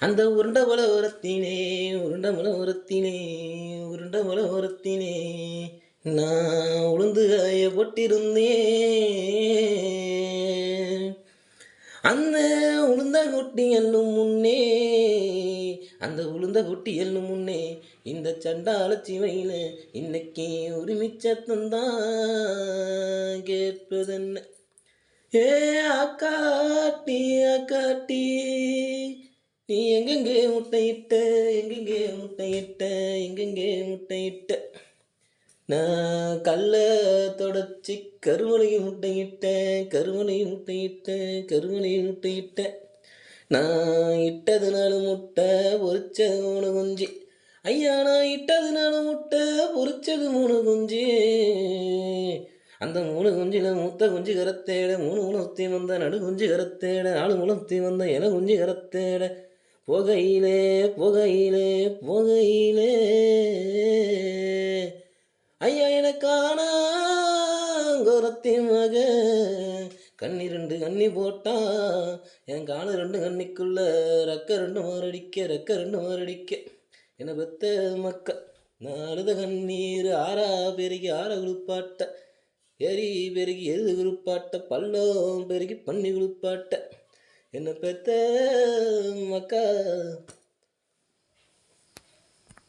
அந்த உருண்ட போல உரத்தினே உருண்ட போல உரத்தினே உருண்ட போல உரத்தினே நான் உளுந்து காய போட்டிருந்தேன். அந்த உளுந்த குட்டி எல்லும் முன்னே அந்த உளுந்த குட்டி எல்லும் முன்னே இந்த சண்டாள சிவையில இன்னைக்கு உரிமிச்சத்தந்தான் கேட்பதென்ன. ஏ அக்காட்டி அக்காட்டி நீ எங்கெங்கே முட்டையிட்ட எங்கெங்கே முட்டையிட்ட எங்கெங்கே முட்டையிட்ட. நான் கல்ல தொடச்சி கருவளையை முட்டையிட்டேன் கருவளையை முட்டையிட்டேன் கருவளையை முட்டையிட்டேன். நான் இட்டதுனால முட்டை பொறிச்சது 3 குஞ்சு. ஐயா நான் இட்டதுனால முட்டை பொறிச்சது 3 குஞ்சு. அந்த 3 குஞ்சில் மூத்த குஞ்சு கரத்தேட 3 முளத்தி வந்த நடு குஞ்சு கரத்தேட 4 முளத்தி வந்த இல குஞ்சு கரத்தேட. புகையிலே புகையிலே புகையிலே ஐயா எனக்கானத்தி மக கண்ணி 2 கண்ணி போட்டா என் காலு 2 கண்ணிக்குள்ள ரெக்க 2 மாரடிக்க ரெக்க 2 மாரடிக்க. என்னை பெத்த மக்க நான் அழுத கண்ணீர் ஆறா பெருகி ஆற குளிப்பாட்ட எரி பெருகி எருது குளிப்பாட்ட பள்ளம் பெருகி பண்ணி குளிப்பாட்ட. என்னை பெத்த மக்கா